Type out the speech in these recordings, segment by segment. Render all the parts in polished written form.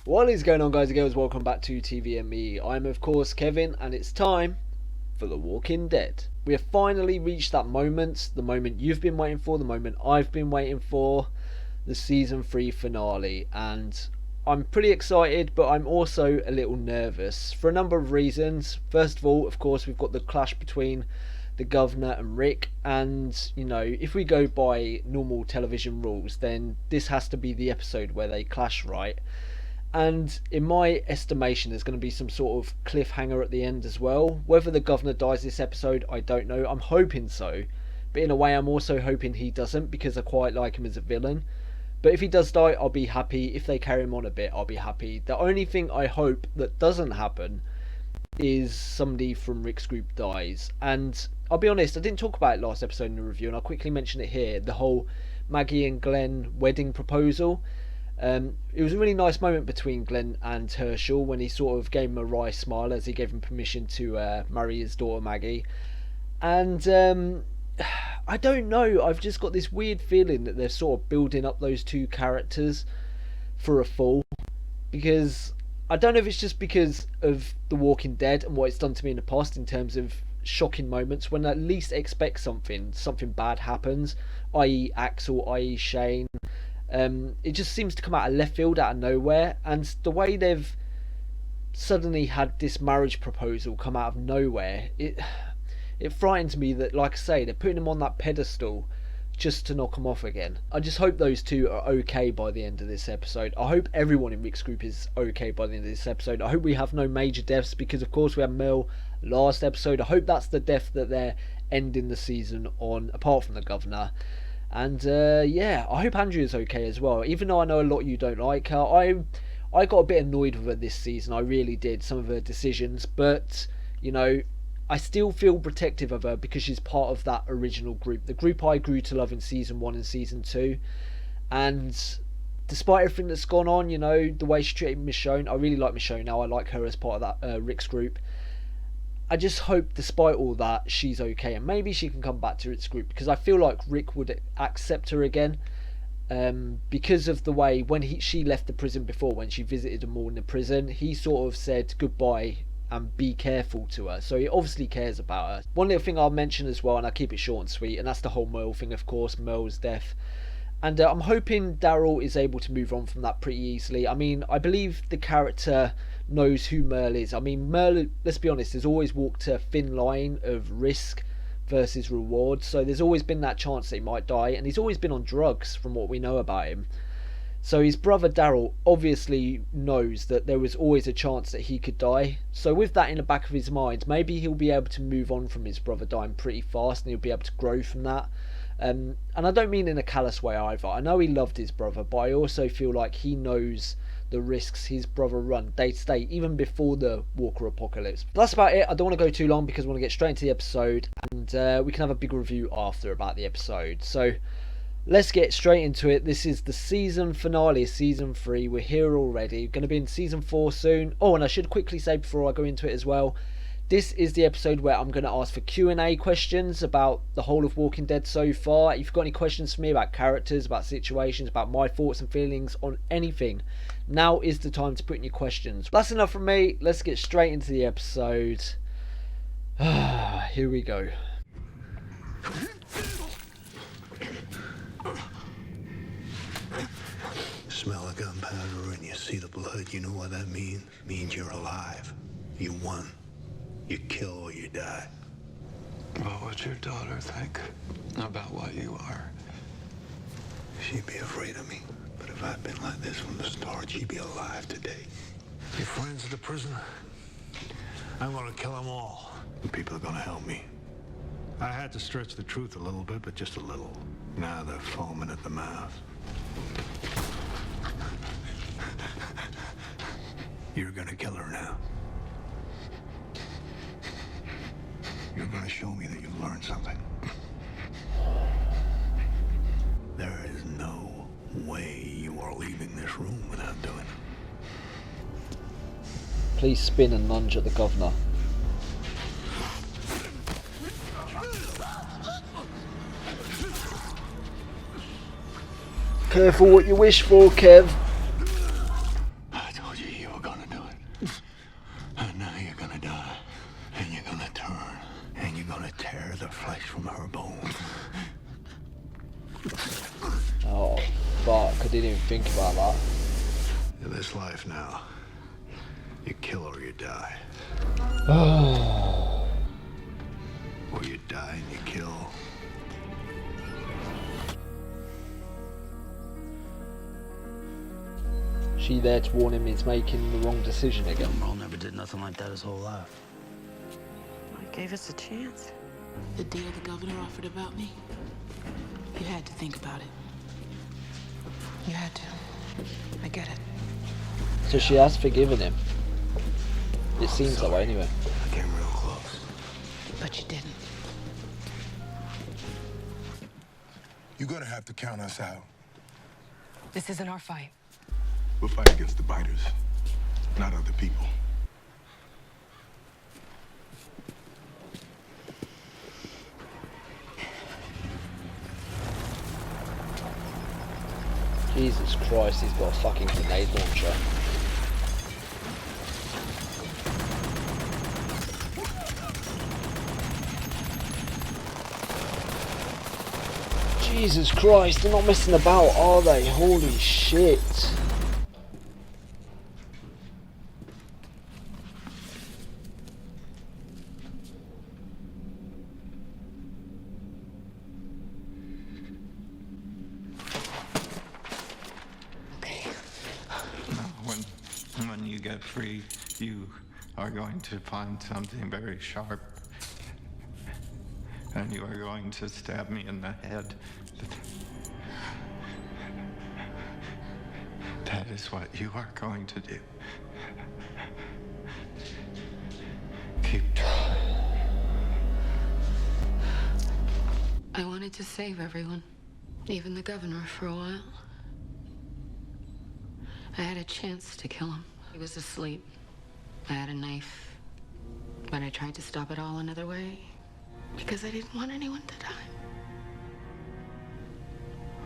What is going on, guys and girls? Welcome back to TVME. I'm of course Kevin, and it's time for The Walking Dead. We have finally reached that moment, the moment you've been waiting for, the moment I've been waiting for, the season 3 finale, and I'm pretty excited, but I'm also a little nervous for a number of reasons. First of all, of course, we've got the clash between the governor and Rick, and you know, if we go by normal television rules, then this has to be the episode where they clash, right? And in my estimation, there's going to be some sort of cliffhanger at the end as well. Whether the governor dies this episode, I don't know. I'm hoping so, but in a way I'm also hoping he doesn't, because I quite like him as a villain. But if he does die, I'll be happy. If they carry him on a bit, I'll be happy. The only thing I hope that doesn't happen is somebody from Rick's group dies. And I'll be honest, I didn't talk about it last episode in the review, and I'll quickly mention it here. The whole Maggie and Glenn wedding proposal. It was a really nice moment between Glenn and Herschel when he sort of gave him a wry smile as he gave him permission to marry his daughter Maggie. And I don't know, I've just got this weird feeling that they're sort of building up those two characters for a fall. Because I don't know if it's just because of The Walking Dead and what it's done to me in the past in terms of shocking moments when I at least expect something bad happens, i.e. Axel, i.e. Shane. It just seems to come out of left field, out of nowhere, and the way they've suddenly had this marriage proposal come out of nowhere, it frightens me that, like I say, they're putting him on that pedestal just to knock him off again. I just hope those two are okay by the end of this episode. I hope everyone in Rick's group is okay by the end of this episode. I hope we have no major deaths, because of course we had Mel last episode. I hope that's the death that they're ending the season on, apart from the governor. And yeah, I hope Andrea's okay as well. Even though I know a lot of you don't like her, I got a bit annoyed with her this season. I really did, some of her decisions. But, you know, I still feel protective of her because she's part of that original group. The group I grew to love in Season 1 and Season 2. And despite everything that's gone on, you know, the way she treated Michonne, I really like Michonne now. I like her as part of that Rick's group. I just hope, despite all that, she's okay, and maybe she can come back to Rick's group, because I feel like Rick would accept her again, because of the way when she left the prison before, when she visited them all in the prison, he sort of said goodbye and be careful to her, so he obviously cares about her. One little thing I'll mention as well, and I'll keep it short and sweet, and that's the whole Merle thing, of course, Merle's death. And I'm hoping Daryl is able to move on from that pretty easily. I mean, I believe the character knows who Merle is. I mean, Merle, let's be honest, has always walked a thin line of risk versus reward. So there's always been that chance that he might die. And he's always been on drugs from what we know about him. So his brother Daryl obviously knows that there was always a chance that he could die. So with that in the back of his mind, maybe he'll be able to move on from his brother dying pretty fast, and he'll be able to grow from that. And I don't mean in a callous way either. I know he loved his brother, but I also feel like he knows the risks his brother run day to day, even before the Walker apocalypse. But that's about it. I don't want to go too long because I want to get straight into the episode, and we can have a big review after about the episode. So let's get straight into it. This is the season finale of Season 3. We're here already. We're going to be in Season 4 soon. Oh, and I should quickly say before I go into it as well, this is the episode where I'm going to ask for Q&A questions about the whole of Walking Dead so far. If you've got any questions for me about characters, about situations, about my thoughts and feelings on anything, now is the time to put in your questions. That's enough from me. Let's get straight into the episode. Here we go. Smell a gunpowder and you see the blood, you know what that means? Means you're alive. You won. You kill or you die. What would your daughter think about what you are? She'd be afraid of me. But if I'd been like this from the start, she'd be alive today. Your friends at the prison? I'm gonna kill them all. And people are gonna help me. I had to stretch the truth a little bit, but just a little. Now they're foaming at the mouth. You're gonna kill her now. You're gonna show me that you've learned something. There is no way you are leaving this room without doing it. Please spin and lunge at the governor. Careful what you wish for, Kev. I told you you were gonna do it. And now you're gonna die. And you're gonna turn. And you're gonna tear the flesh from her bones. Oh, fuck. I didn't even think about that. In this life now, you kill or you die. Or you die and you kill. She there to warn him he's making the wrong decision again. Merle never did nothing like that his whole life. I gave us a chance. The deal the governor offered about me, you had to think about it. You had to. I get it. So she has forgiven him. It seems that way anyway. I came real close. But you didn't. You're gonna have to count us out. This isn't our fight. We'll fight against the biters, not other people. Jesus Christ, he's got a fucking grenade launcher. Jesus Christ, they're not messing about, are they? Holy shit. When you get free, you are going to find something very sharp. And you are going to stab me in the head. That is what you are going to do. Keep trying. I wanted to save everyone, even the governor for a while. I had a chance to kill him. He was asleep. I had a knife, but I tried to stop it all another way because I didn't want anyone to die.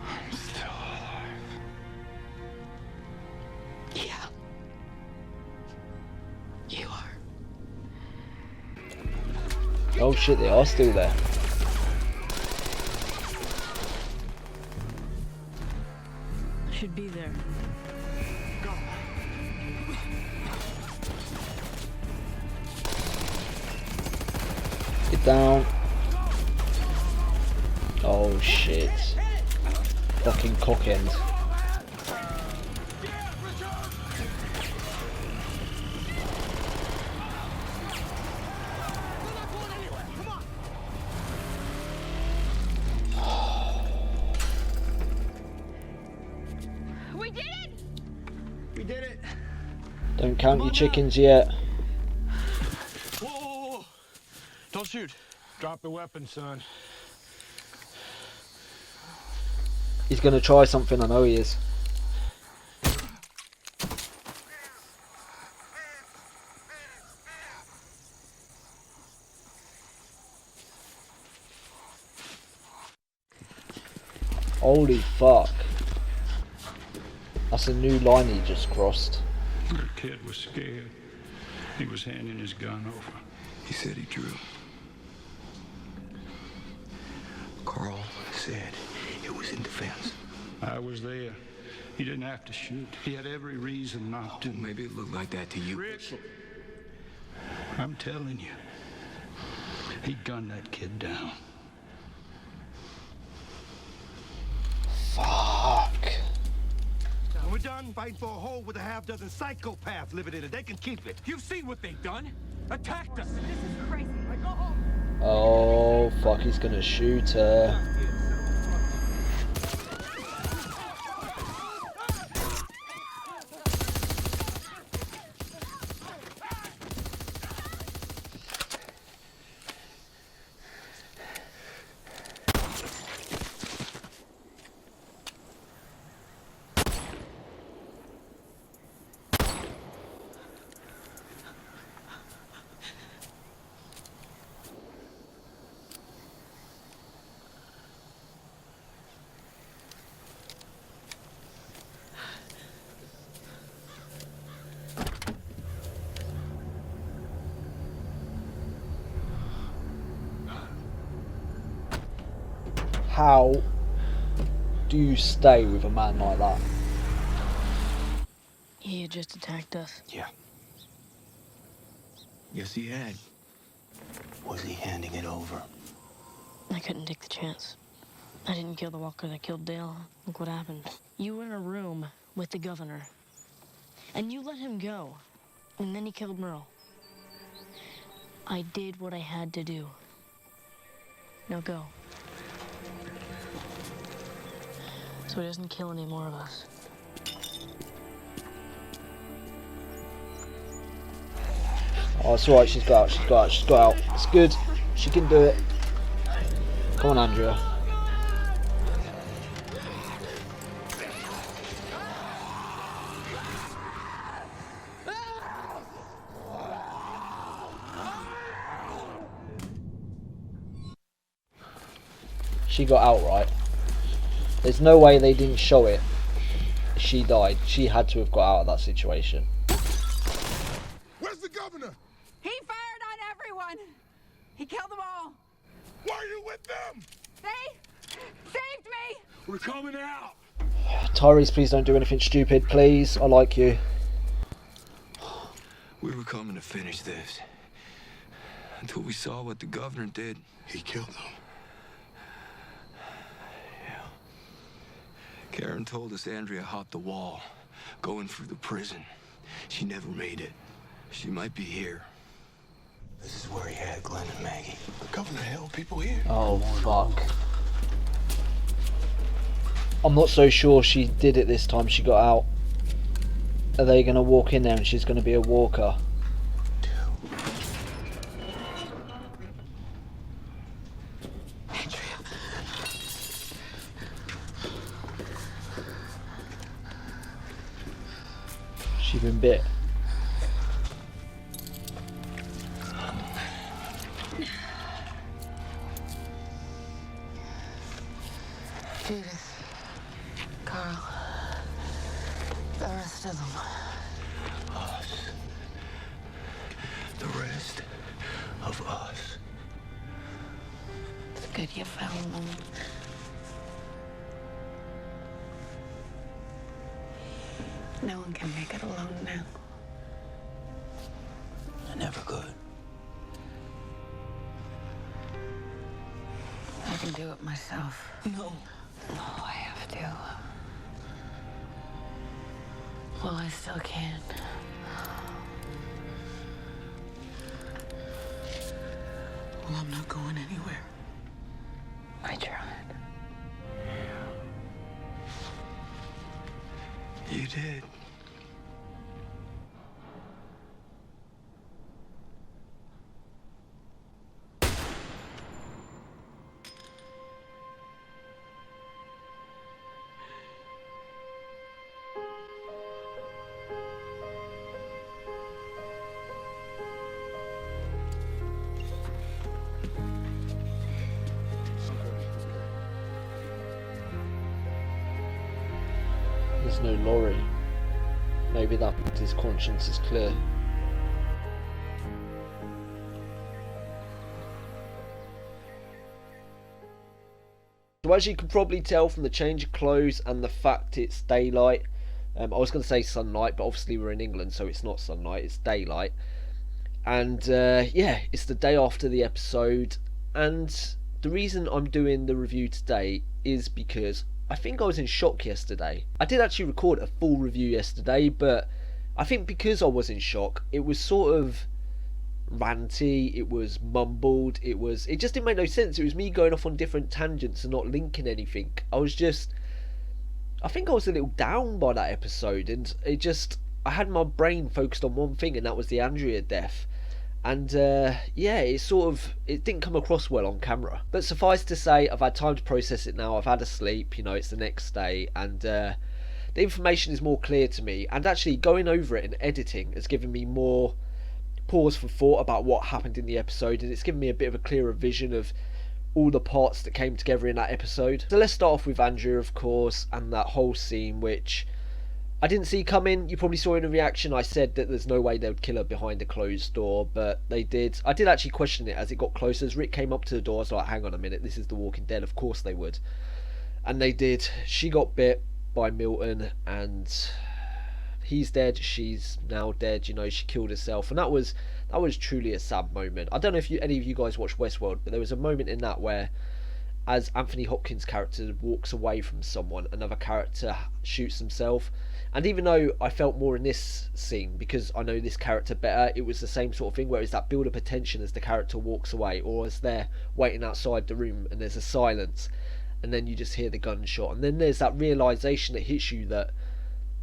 I'm still alive. Yeah. You are. Oh shit, they are still there. Should be there. Get down. Oh shit. Fucking cock end. We did it! We did it. Don't count your chickens yet. Whoa, whoa, whoa. Don't shoot. Drop the weapon, son. He's gonna try something, I know he is. Holy fuck. That's a new line he just crossed. The kid was scared. He was handing his gun over. He said he drew. Carl said it was in defense. I was there. He didn't have to shoot. He had every reason not to. Maybe it looked like that to you. Rick, I'm telling you, he gunned that kid down. Fuck. When we're done fighting for a hole with a half-dozen psychopaths living in it, they can keep it. You've seen what they've done. Attacked us. This is crazy. Like, go home. Oh fuck, he's gonna shoot her. How do you stay with a man like that? He had just attacked us. Yeah. Yes, he had. Was he handing it over? I couldn't take the chance. I didn't kill the walker that killed Dale. Look what happened. You were in a room with the governor, and you let him go, and then he killed Merle. I did what I had to do. Now go. So he doesn't kill any more of us. Oh, it's alright, she's got out. It's good. She can do it. Come on, Andrea. She got out, right? There's no way they didn't show it. She died. She had to have got out of that situation. Where's the governor? He fired on everyone. He killed them all. Why are you with them? They saved me. We're coming out. Tyrese, please don't do anything stupid, please. I like you. We were coming to finish this. Until we saw what the governor did. He killed them. Karen told us Andrea hopped the wall, going through the prison. She never made it. She might be here. This is where he had Glenn and Maggie. The governor held people here. Oh, fuck. I'm not so sure she did it this time. She got out. Are they going to walk in there and she's going to be a walker? She's been bit. Judith, Carl, the rest of them. Us. The rest of us. It's good you found them. No one can make it alone now. I never could. I can do it myself. No. No, I have to. Well, I still can. Well, I'm not going anywhere. I tried. You did. There's no lorry. Maybe that means his conscience is clear. So as you can probably tell from the change of clothes and the fact it's daylight, I was going to say sunlight, but obviously we're in England, so it's not sunlight, it's daylight. And yeah, it's the day after the episode, and the reason I'm doing the review today is because I think I was in shock yesterday. I did actually record a full review yesterday, but I think because I was in shock, it was sort of ranty, it was mumbled, it just didn't make no sense. It was me going off on different tangents and not linking anything. I think I was a little down by that episode, and I had my brain focused on one thing, and that was the Andrea death. And yeah, it didn't come across well on camera. But suffice to say, I've had time to process it now. I've had a sleep, it's the next day, and the information is more clear to me. And actually going over it and editing has given me more pause for thought about what happened in the episode, and it's given me a bit of a clearer vision of all the parts that came together in that episode. So let's start off with Andrea, of course, and that whole scene, which I didn't see coming. You probably saw in a reaction I said that there's no way they would kill her behind a closed door, but they did. I did actually question it as it got closer. As Rick came up to the door, I was like, hang on a minute, this is The Walking Dead, of course they would. And they did. She got bit by Milton, and he's dead. She's now dead. You know, she killed herself, and that was truly a sad moment. I don't know if any of you guys watch Westworld, but there was a moment in that where, as Anthony Hopkins' character walks away from someone, another character shoots himself. And even though I felt more in this scene because I know this character better, it was the same sort of thing where it's that build up of tension as the character walks away, or as they're waiting outside the room and there's a silence, and then you just hear the gunshot, and then there's that realization that hits you that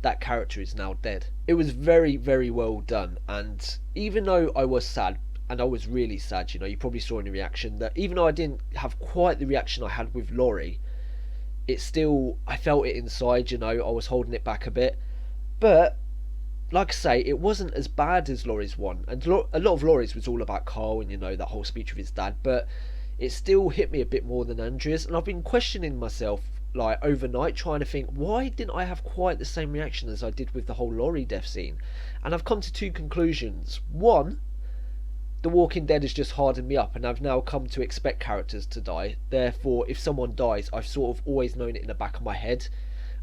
that character is now dead. It was very, very well done. And even though I was sad, and I was really sad, you know, you probably saw in the reaction that even though I didn't have quite the reaction I had with Laurie, it still, I felt it inside, you know, I was holding it back a bit. But like I say, it wasn't as bad as Laurie's one, and a lot of Laurie's was all about Carl and, you know, that whole speech with his dad, but it still hit me a bit more than Andrea's. And I've been questioning myself like overnight, trying to think, why didn't I have quite the same reaction as I did with the whole Laurie death scene? And I've come to two conclusions. One, The Walking Dead has just hardened me up, and I've now come to expect characters to die. Therefore, if someone dies, I've sort of always known it in the back of my head,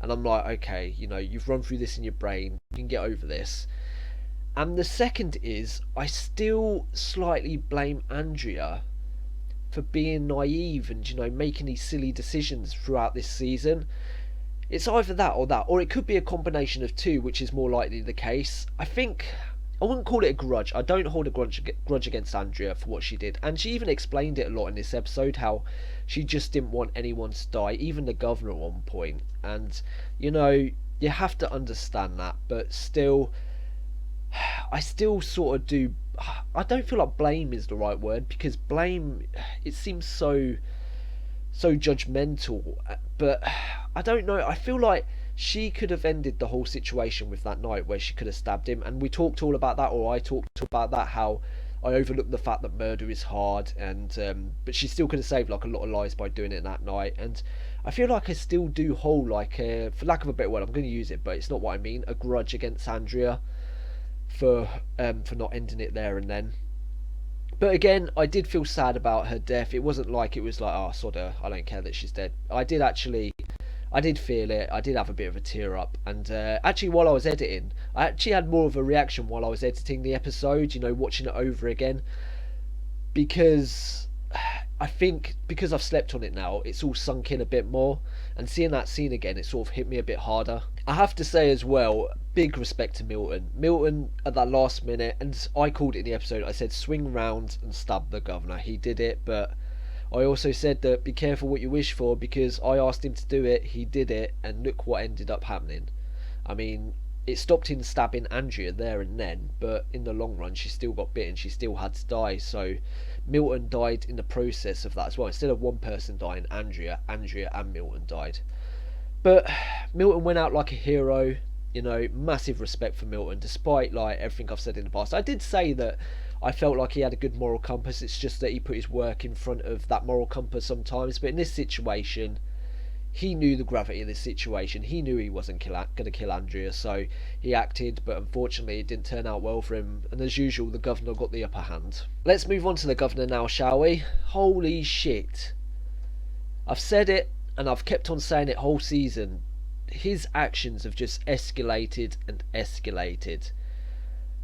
and I'm like, okay, you know, you've run through this in your brain, you can get over this. And the second is, I still slightly blame Andrea for being naive and, you know, making these silly decisions throughout this season. It's either that, or it could be a combination of two, which is more likely the case. I think I wouldn't call it a grudge. I don't hold a grudge against Andrea for what she did, and she even explained it a lot in this episode, how she just didn't want anyone to die, even the governor at one point. And, you know, you have to understand that, but still, I still sort of do. I don't feel like blame is the right word, because blame, it seems so judgmental, but I don't know, I feel like she could have ended the whole situation with that night where she could have stabbed him, and we talked all about that, or I talked about that, how I overlooked the fact that murder is hard, and but she still could have saved like a lot of lives by doing it that night. And I feel like I still do hold like a, for lack of a better word, I'm going to use it, but it's not what I mean, a grudge against Andrea for not ending it there and then. But again, I did feel sad about her death. It wasn't like it was like, oh, sod her, I don't care that she's dead. I did feel it. I did have a bit of a tear up. And actually, while I was editing, I actually had more of a reaction while I was editing the episode, you know, watching it over again. Because I think, because I've slept on it now, it's all sunk in a bit more. And seeing that scene again, it sort of hit me a bit harder. I have to say as well, big respect to Milton. Milton at that last minute, and I called it in the episode, I said swing round and stab the governor. He did it, but I also said that be careful what you wish for, because I asked him to do it, he did it, and look what ended up happening. I mean, it stopped him stabbing Andrea there and then, but in the long run she still got bitten, she still had to die. So Milton died in the process of that as well. Instead of one person dying, Andrea and Milton died. But Milton went out like a hero, you know, massive respect for Milton, despite like everything I've said in the past. I did say that I felt like he had a good moral compass, it's just that he put his work in front of that moral compass sometimes. But in this situation, he knew the gravity of this situation, he knew he wasn't going to kill Andrea, so he acted, but unfortunately it didn't turn out well for him, and as usual the governor got the upper hand. Let's move on to the governor now, shall we? Holy shit. I've said it, and I've kept on saying it whole season, his actions have just escalated and escalated.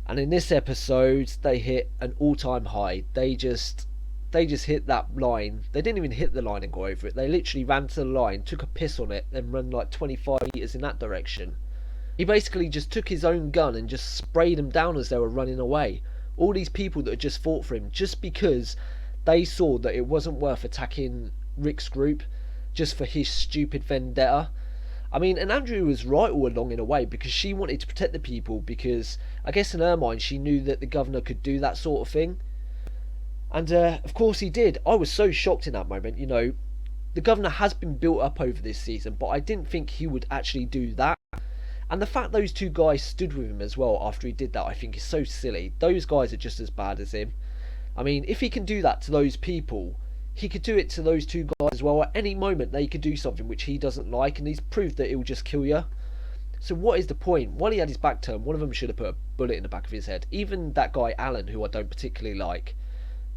And in this episode, they hit an all-time high. They just hit that line. They didn't even hit the line and go over it. They literally ran to the line, took a piss on it, then ran like 25 metres in that direction. He basically just took his own gun and just sprayed them down as they were running away. All these people that had just fought for him, just because they saw that it wasn't worth attacking Rick's group, just for his stupid vendetta. I mean, and Andrea was right all along in a way, because she wanted to protect the people, because I guess in her mind she knew that the governor could do that sort of thing. And of course he did. I was so shocked in that moment, you know. The governor has been built up over this season, but I didn't think he would actually do that. And the fact those two guys stood with him as well after he did that, I think is so silly. Those guys are just as bad as him. I mean, if he can do that to those people, he could do it to those two guys as well. At any moment they could do something which he doesn't like, and he's proved that it will just kill you. So what is the point? While he had his back turned, one of them should have put a bullet in the back of his head. Even that guy Alan, who I don't particularly like,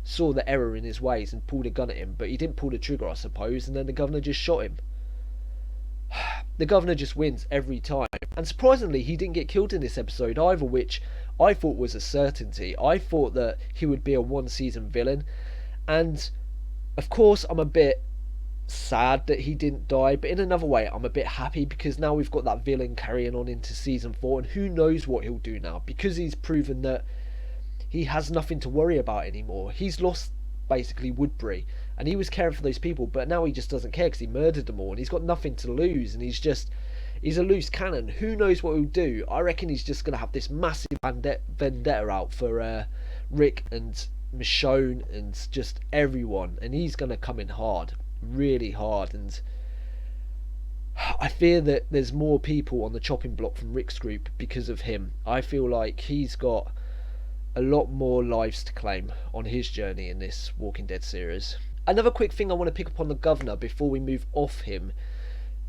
saw the error in his ways and pulled a gun at him, but he didn't pull the trigger, I suppose, and then the governor just shot him. The governor just wins every time. And surprisingly, he didn't get killed in this episode either, which I thought was a certainty. I thought that he would be a one-season villain, and of course I'm a bit sad that he didn't die, but in another way I'm a bit happy, because now we've got that villain carrying on into season 4, and who knows what he'll do now, because he's proven that he has nothing to worry about anymore. He's lost basically Woodbury, and he was caring for those people, but now he just doesn't care because he murdered them all, and he's got nothing to lose, and he's a loose cannon. Who knows what he'll do? I reckon he's just going to have this massive vendetta out for Rick and Michonne and just everyone, and he's going to come in hard, really hard, and I fear that there's more people on the chopping block from Rick's group because of him. I feel like he's got a lot more lives to claim on his journey in this Walking Dead series. Another quick thing I want to pick up on the governor before we move off him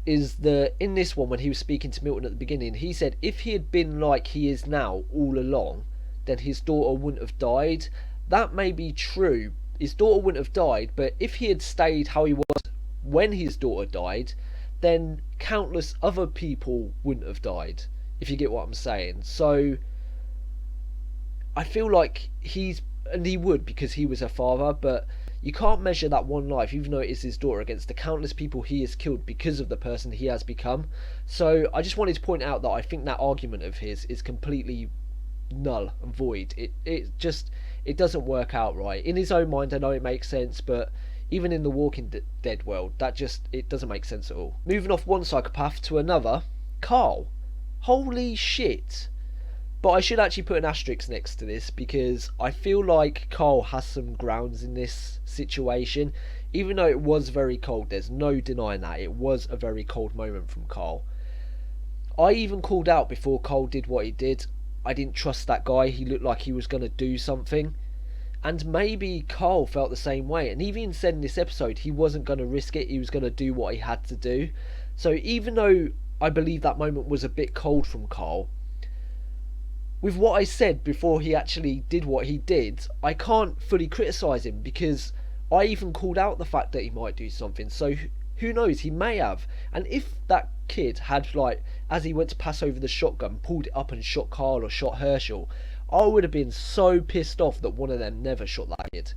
is that in this one, when he was speaking to Milton at the beginning, he said if he had been like he is now all along, then his daughter wouldn't have died. That may be true. His daughter wouldn't have died, but if he had stayed how he was when his daughter died, then countless other people wouldn't have died, if you get what I'm saying. So I feel like he would, because he was her father, but you can't measure that one life, even though it is his daughter, against the countless people he has killed because of the person he has become. So I just wanted to point out that I think that argument of his is completely null and void. It doesn't work out right. In his own mind, I know it makes sense, but even in the Walking Dead world, it doesn't make sense at all. Moving off one psychopath to another, Carl. Holy shit. But I should actually put an asterisk next to this, because I feel like Carl has some grounds in this situation. Even though it was very cold, there's no denying that. It was a very cold moment from Carl. I even called out before Carl did what he did. I didn't trust that guy. He looked like he was going to do something. And maybe Carl felt the same way. And even said in this episode he wasn't going to risk it. He was going to do what he had to do. So even though I believe that moment was a bit cold from Carl, with what I said before he actually did what he did, I can't fully criticise him, because I even called out the fact that he might do something. So who knows, he may have. And if that kid had, like, as he went to pass over the shotgun, pulled it up and shot Carl or shot Herschel, I would have been so pissed off that one of them never shot that kid.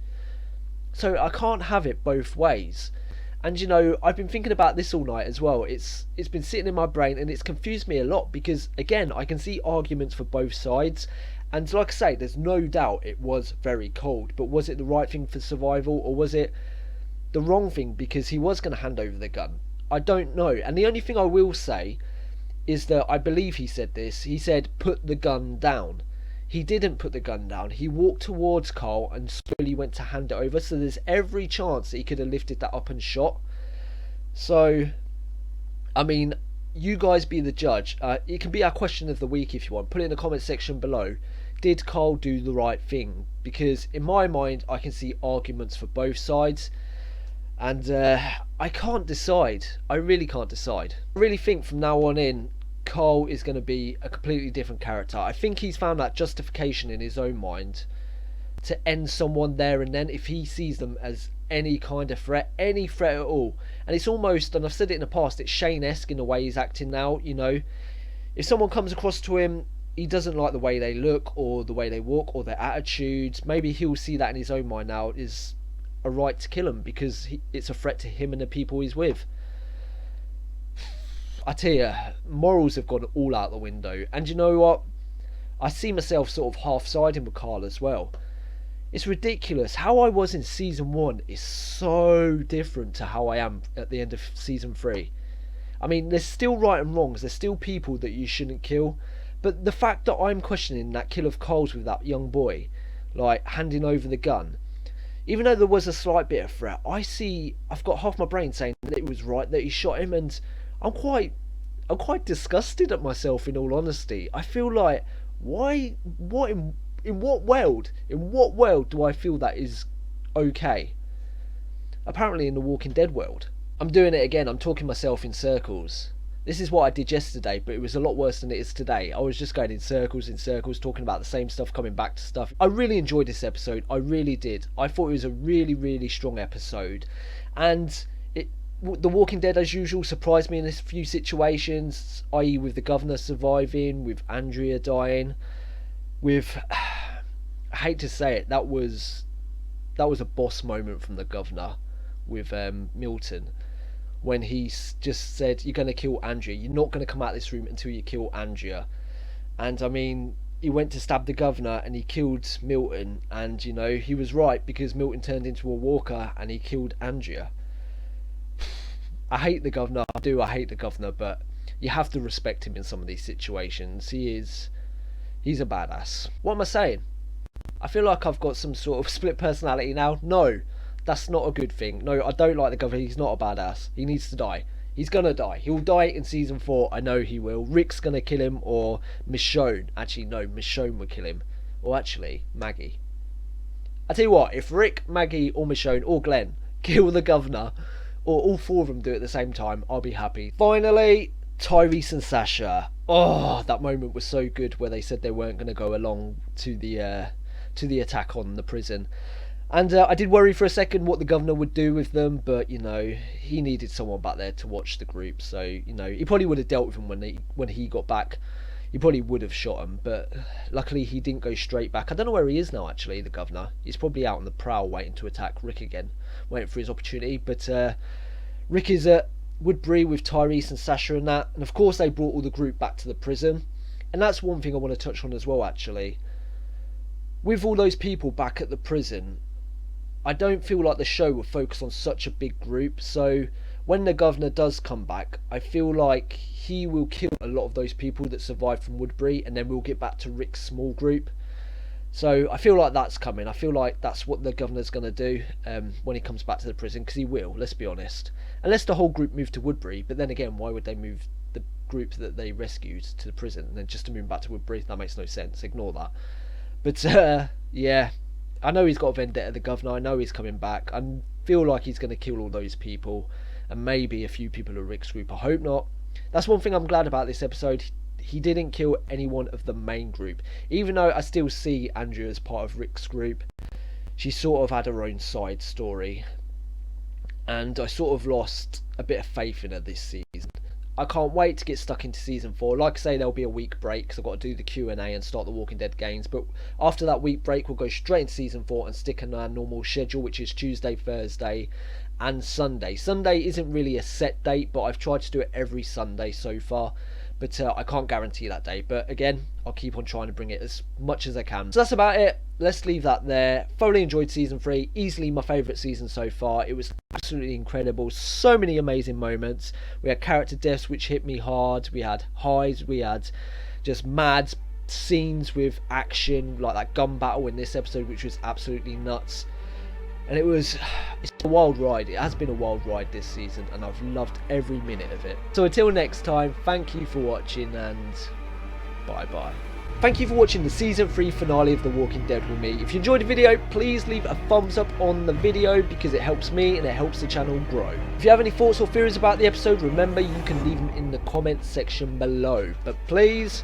So I can't have it both ways. And you know, I've been thinking about this all night as well. It's been sitting in my brain, and it's confused me a lot, because again, I can see arguments for both sides, and like I say, there's no doubt it was very cold, but was it the right thing for survival, or was it the wrong thing because he was going to hand over the gun? I don't know. And the only thing I will say is that I believe he said this. He said, put the gun down. He didn't put the gun down. He walked towards Carl and slowly went to hand it over. So there's every chance that he could have lifted that up and shot. So, I mean, you guys be the judge. It can be our question of the week if you want. Put it in the comment section below. Did Carl do the right thing? Because in my mind, I can see arguments for both sides. And I can't decide. I really can't decide. I really think from now on in, Carl is going to be a completely different character. I think he's found that justification in his own mind to end someone there and then if he sees them as any kind of threat, any threat at all. And it's almost, and I've said it in the past, it's Shane-esque in the way he's acting now. You know, if someone comes across to him, he doesn't like the way they look or the way they walk or their attitudes, maybe he'll see that in his own mind now is a right to kill him because it's a threat to him and the people he's with. I tell you, morals have gone all out the window. And you know what? I see myself sort of half-siding with Carl as well. It's ridiculous. How I was in Season 1 is so different to how I am at the end of Season 3. I mean, there's still right and wrongs. There's still people that you shouldn't kill. But the fact that I'm questioning that kill of Carl's with that young boy, like, handing over the gun, even though there was a slight bit of threat, I've got half my brain saying that it was right that he shot him, and I'm quite disgusted at myself, in all honesty. I feel like, in what world do I feel that is okay? Apparently in the Walking Dead world. I'm doing it again, I'm talking myself in circles. This is what I did yesterday, but it was a lot worse than it is today. I was just going in circles, talking about the same stuff, coming back to stuff. I really enjoyed this episode. I really did. I thought it was a really, really strong episode. And The Walking Dead, as usual, surprised me in a few situations, i.e. with the governor surviving, with Andrea dying, with... I hate to say it, that was a boss moment from the governor with Milton. When he just said, you're going to kill Andrea. You're not going to come out of this room until you kill Andrea. And I mean, he went to stab the governor and he killed Milton. And, you know, he was right because Milton turned into a walker and he killed Andrea. I hate the governor. I hate the governor, but you have to respect him in some of these situations. He's a badass. What am I saying? I feel like I've got some sort of split personality now. No. That's not a good thing. No, I don't like the governor. He's not a badass. He needs to die. He's gonna die. He'll die in season 4. I know he will. Rick's gonna kill him, or Michonne. Actually, no, Michonne will kill him. Or actually, Maggie. I tell you what, if Rick, Maggie, or Michonne, or Glenn kill the governor, or all 4 of them do it at the same time, I'll be happy. Finally, Tyrese and Sasha. Oh, that moment was so good where they said they weren't gonna go along to the attack on the prison. And I did worry for a second what the governor would do with them, but, you know, he needed someone back there to watch the group. So, you know, he probably would have dealt with him when he got back. He probably would have shot him, but luckily he didn't go straight back. I don't know where he is now, actually, the governor. He's probably out on the prowl waiting to attack Rick again, waiting for his opportunity. But Rick is at Woodbury with Tyrese and Sasha and that. And, of course, they brought all the group back to the prison. And that's one thing I want to touch on as well, actually. With all those people back at the prison, I don't feel like the show will focus on such a big group, so when the governor does come back, I feel like he will kill a lot of those people that survived from Woodbury, and then we'll get back to Rick's small group. So I feel like that's coming. I feel like that's what the governor's going to do when he comes back to the prison, because he will, let's be honest. Unless the whole group moved to Woodbury, but then again, why would they move the group that they rescued to the prison, and then just to move back to Woodbury? That makes no sense, ignore that. But yeah, I know he's got a vendetta, the governor. I know he's coming back. I feel like he's going to kill all those people, and maybe a few people of Rick's group. I hope not. That's one thing I'm glad about this episode. He didn't kill anyone of the main group. Even though I still see Andrea as part of Rick's group, she sort of had her own side story. And I sort of lost a bit of faith in her this season. I can't wait to get stuck into season 4. Like I say, there'll be a week break because I've got to do the Q&A and start the Walking Dead games. But after that week break, we'll go straight into season 4 and stick in our normal schedule, which is Tuesday, Thursday, and Sunday. Sunday isn't really a set date, but I've tried to do it every Sunday so far. But I can't guarantee that day. But again, I'll keep on trying to bring it as much as I can. So that's about it. Let's leave that there. Thoroughly enjoyed season 3. Easily my favourite season so far. It was absolutely incredible. So many amazing moments. We had character deaths which hit me hard. We had highs. We had just mad scenes with action, like that gun battle in this episode, which was absolutely nuts. And it's a wild ride. It has been a wild ride this season, and I've loved every minute of it. So until next time, thank you for watching, and bye bye. Thank you for watching the season 3 finale of The Walking Dead with me. If you enjoyed the video, please leave a thumbs up on the video because it helps me and it helps the channel grow. If you have any thoughts or theories about the episode, remember you can leave them in the comments section below. But please,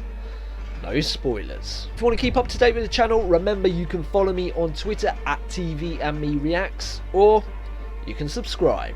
no spoilers. If you want to keep up to date with the channel, remember you can follow me on Twitter at TVandMeReacts, or you can subscribe.